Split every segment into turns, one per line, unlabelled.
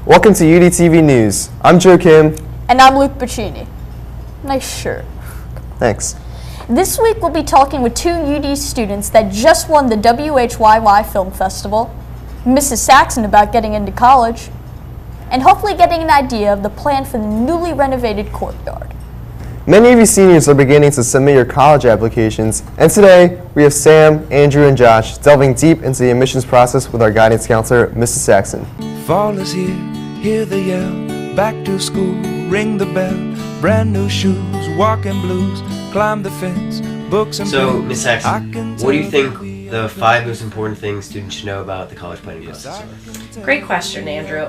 Welcome to Udtv News. I'm Joe Kim.
And I'm Luke Bacchini. Nice shirt.
Thanks.
This week we'll be talking with two UD students that just won the WHYY Film Festival, Mrs. Saxon about getting into college, and hopefully getting an idea of the plan for the newly renovated courtyard.
Many of you seniors are beginning to submit your college applications, and today we have Sam, Andrew, and Josh delving deep into the admissions process with our guidance counselor, Mrs. Saxon.
Fall is here, hear the yell, back to school, ring the bell, brand new shoes, walking blues, climb the fence, books and
So,
pens.
Ms. Saxon, what do you think the 5 most important things students should know about the college planning process are?
Great question, Andrew.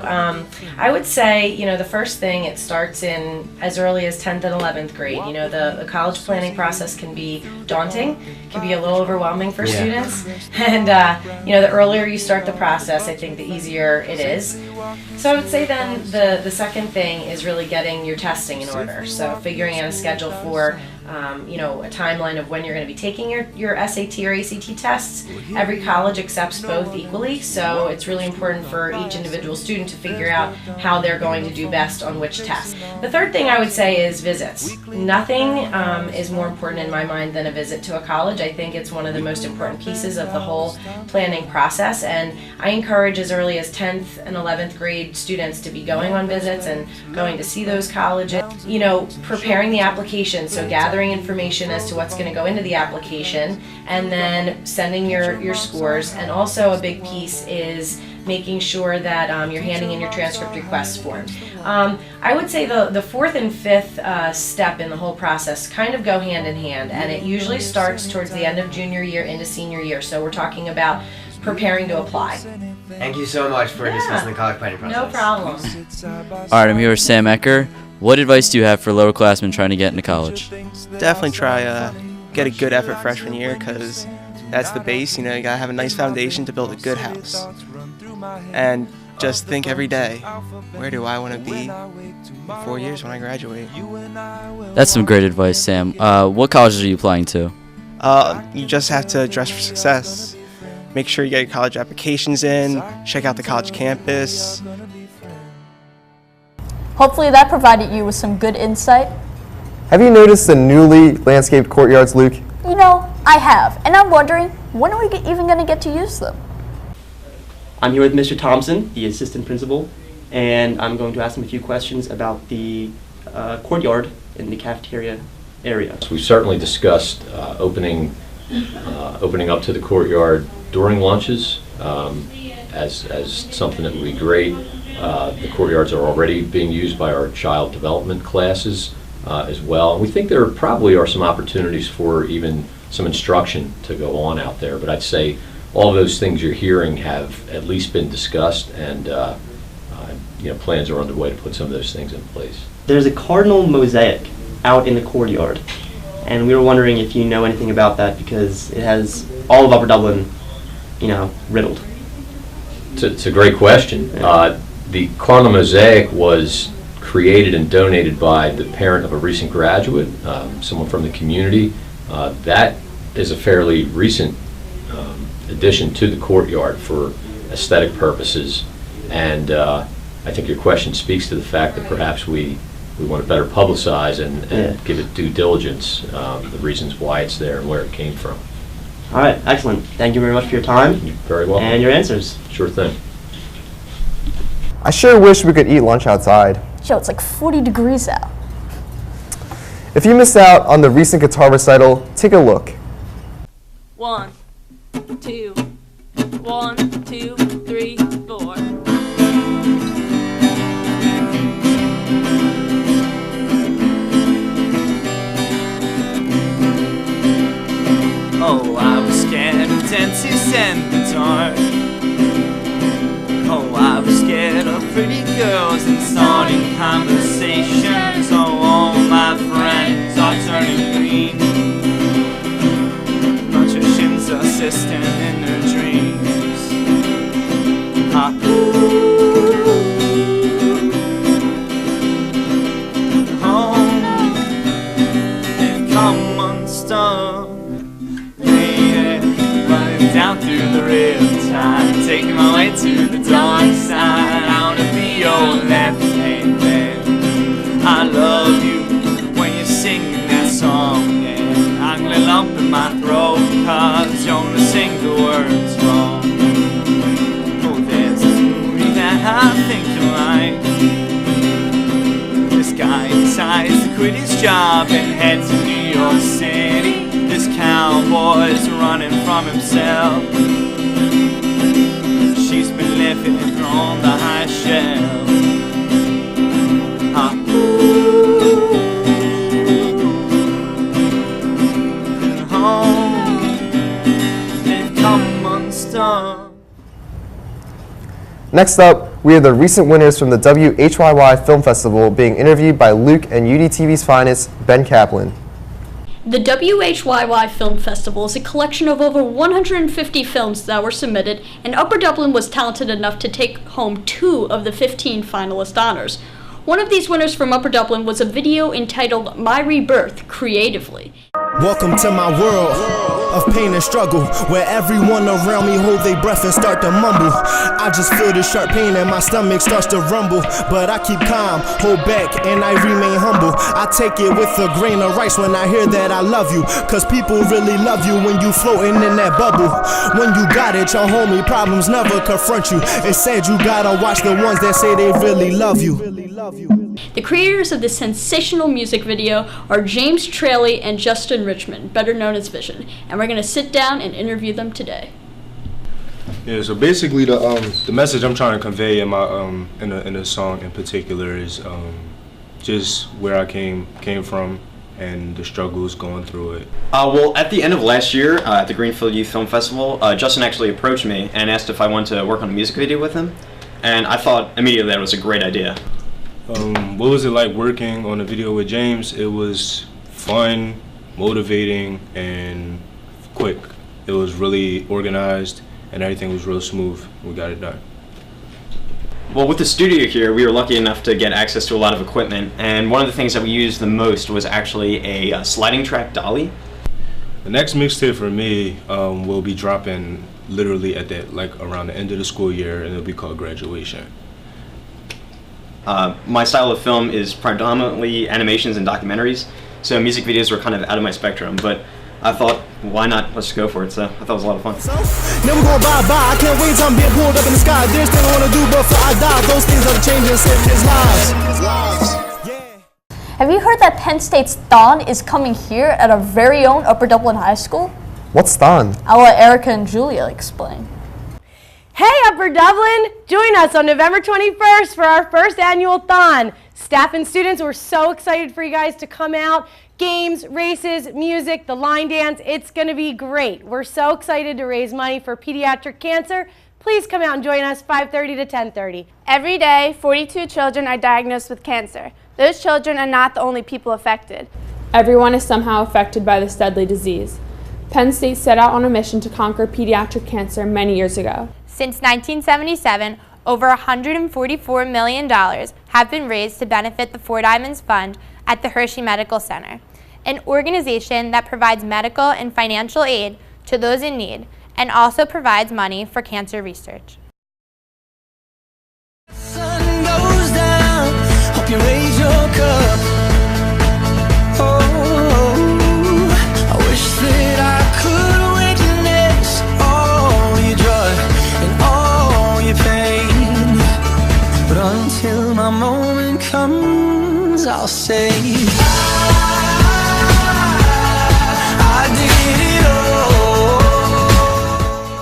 I would say, the first thing, it starts in as early as 10th and 11th grade. The college planning process can be daunting, can be a little overwhelming for students, and the earlier you start the process, I think the easier it is. So I would say then the second thing is really getting your testing in order. So figuring out a schedule for a timeline of when you're going to be taking your SAT or ACT tests. Every college accepts both equally, so it's really important for each individual student to figure out how they're going to do best on which test. The third thing I would say is visits. Nothing is more important in my mind than a visit to a college. I think it's one of the most important pieces of the whole planning process, and I encourage as early as 10th and 11th grade students to be going on visits and going to see those colleges. Preparing the application, so gathering information as to what's going to go into the application, and then sending your scores. And also a big piece is making sure that you're handing in your transcript request form. I would say the fourth and fifth step in the whole process kind of go hand in hand, and it usually starts towards the end of junior year into senior year. So we're talking about preparing to apply.
Thank you so much for discussing the college planning process.
No problem.
Alright, I'm here with Sam Ecker. What advice do you have for lowerclassmen trying to get into college?
Definitely try get a good effort freshman year, because that's the base. You gotta have a nice foundation to build a good house. And just think every day, where do I want to be in 4 years when I graduate?
That's some great advice, Sam. What colleges are you applying to?
You just have to dress for success. Make sure you get your college applications in, check out the college campus.
Hopefully that provided you with some good insight.
Have you noticed the newly landscaped courtyards, Luke?
I have, and I'm wondering, when are we even going to get to use them?
I'm here with Mr. Thompson, the assistant principal, and I'm going to ask him a few questions about the courtyard in the cafeteria area.
We certainly discussed opening up to the courtyard during lunches as something that would be great. The courtyards are already being used by our child development classes as well. And we think there probably are some opportunities for even some instruction to go on out there. But I'd say all of those things you're hearing have at least been discussed, and plans are underway to put some of those things in place.
There's a cardinal mosaic out in the courtyard, and we were wondering if you know anything about that, because it has all of Upper Dublin, riddled.
It's a great question. The cardinal mosaic was created and donated by the parent of a recent graduate, someone from the community. That is a fairly recent addition to the courtyard for aesthetic purposes, and I think your question speaks to the fact that perhaps we want to better publicize and give it due diligence, the reasons why it's there and where it came from.
All right, excellent. Thank you very much for your time.
You're very welcome.
And your answers.
Sure thing.
I sure wish we could eat lunch outside.
Joe, it's like 40 degrees out.
If you missed out on the recent guitar recital, take a look.
1, 2, 1, 2, 3, 4.
Oh, I was scared of dentists and the dark. Oh, I was scared of pretty girls and starting conversations. Oh, all my friends are turning green. Patricians assisting in their dreams. Home, they've come unstuck. Running down through the riptide, taking my way to the dark side. I wanna be your
quit his job and head to New York City. This cowboy's running from himself. She's been living on the high shelf.
Next up, we have the recent winners from the WHYY Film Festival being interviewed by Luke and UDTV's finest, Ben Kaplan.
The WHYY Film Festival is a collection of over 150 films that were submitted, and Upper Dublin was talented enough to take home 2 of the 15 finalist honors. One of these winners from Upper Dublin was a video entitled My Rebirth Creatively.
Welcome to my world of pain and struggle, where everyone around me hold their breath and start to mumble. I just feel this sharp pain and my stomach starts to rumble, but I keep calm, hold back, and I remain humble. I take it with a grain of rice when I hear that I love you, cause people really love you when you floating in that bubble. When you got it, your homie, problems never confront you. It's sad you gotta watch the ones that say they really love you.
The creators of this sensational music video are James Traley and Justin Richmond, better known as Vision, and we're going to sit down and interview them today.
Yeah, so basically the message I'm trying to convey in my in a song in particular is just where I came from and the struggles going through it.
Well, at the end of last year at the Greenfield Youth Film Festival, Justin actually approached me and asked if I wanted to work on a music video with him, and I thought immediately that was a great idea.
What was it like working on a video with James? It was fun, motivating, and quick. It was really organized, and everything was real smooth. We got it done.
Well, with the studio here, we were lucky enough to get access to a lot of equipment, and one of the things that we used the most was actually a sliding track dolly.
The next mixtape for me will be dropping literally at around the end of the school year, and it'll be called Graduation.
My style of film is predominantly animations and documentaries, so music videos were kind of out of my spectrum, but I thought, why not? Let's go for it. So I thought it was a lot of fun.
Never going bye-bye, I can't wait till I'm being pulled up in the sky. There's things I want to do before I die. Those things are changing, saving his lives.
Have you heard that Penn State's Thon is coming here at our very own Upper Dublin High School?
What's Thon?
I'll let Erica and Julia explain.
Hey Upper Dublin! Join us on November 21st for our first annual Thon. Staff and students, we're so excited for you guys to come out. Games, races, music, the line dance, it's going to be great. We're so excited to raise money for pediatric cancer. Please come out and join us 5:30 to 10:30.
Every day, 42 children are diagnosed with cancer. Those children are not the only people affected.
Everyone is somehow affected by this deadly disease. Penn State set out on a mission to conquer pediatric cancer many years ago.
Since 1977, over $144 million have been raised to benefit the Four Diamonds Fund at the Hershey Medical Center, an organization that provides medical and financial aid to those in need and also provides money for cancer research.
Sun goes down, hope you raise your cup. Oh, I wish that I could witness all your joy and all your pain, but until my moment comes, I'll say I did it all.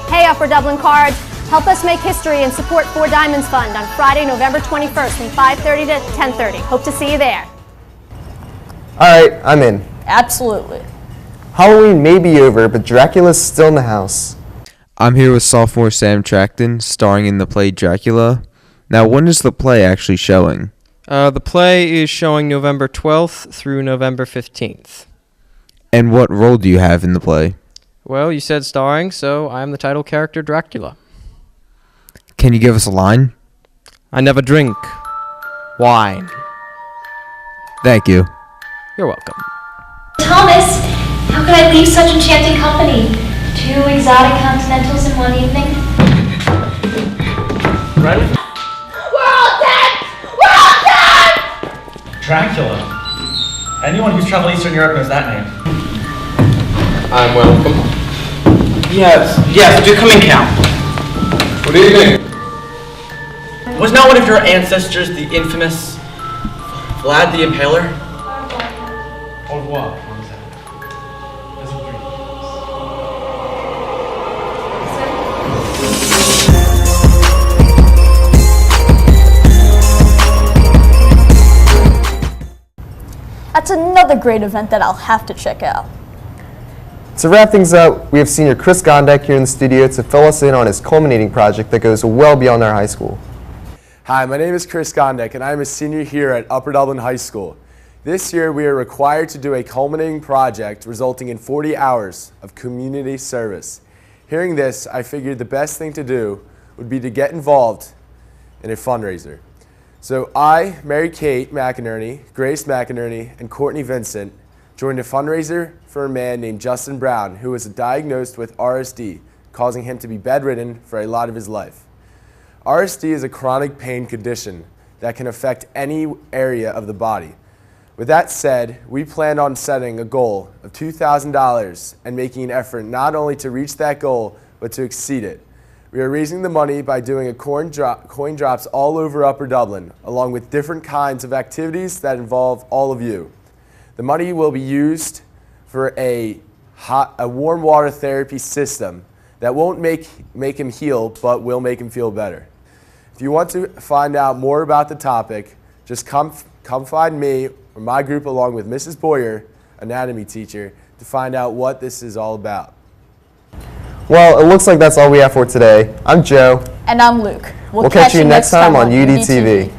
Hey Upper Dublin Cards, help us make history and support Four Diamonds Fund on Friday, November 21st from 5:30 to 10:30. Hope to see you there.
All right, I'm in.
Absolutely.
Halloween may be over, but Dracula's still in the house.
I'm here with sophomore Sam Tracton, starring in the play Dracula. Now, when is the play actually showing?
The play is showing November 12th through November 15th.
And what role do you have in the play?
Well, you said starring, so I'm the title character Dracula.
Can you give us a line?
I never drink wine.
Thank you.
You're welcome.
Thomas, how could I leave such enchanting company? 2 exotic continentals in one evening?
Right?
We're all dead! We're all dead!
Dracula. Anyone who's traveled Eastern Europe knows that name.
I'm welcome.
Yes, do come and count.
Good evening.
Was not one of your ancestors the infamous Vlad the Impaler? quoi, mademoiselle? Doesn't breathe.
That's another great event that I'll have to check out.
To wrap things up, we have senior Chris Gondek here in the studio to fill us in on his culminating project that goes well beyond our high school.
Hi, my name is Chris Gondek, and I am a senior here at Upper Dublin High School. This year, we are required to do a culminating project resulting in 40 hours of community service. Hearing this, I figured the best thing to do would be to get involved in a fundraiser. So I, Mary Kate McInerney, Grace McInerney, and Courtney Vincent joined a fundraiser for a man named Justin Brown who was diagnosed with RSD, causing him to be bedridden for a lot of his life. RSD is a chronic pain condition that can affect any area of the body. With that said, we planned on setting a goal of $2,000 and making an effort not only to reach that goal, but to exceed it. We are raising the money by doing coin drops all over Upper Dublin, along with different kinds of activities that involve all of you. The money will be used for a warm water therapy system that won't make him heal, but will make him feel better. If you want to find out more about the topic, just come find me or my group along with Mrs. Boyer, anatomy teacher, to find out what this is all about.
Well, it looks like that's all we have for today. I'm Joe.
And I'm Luke.
We'll catch you next time on UDTV.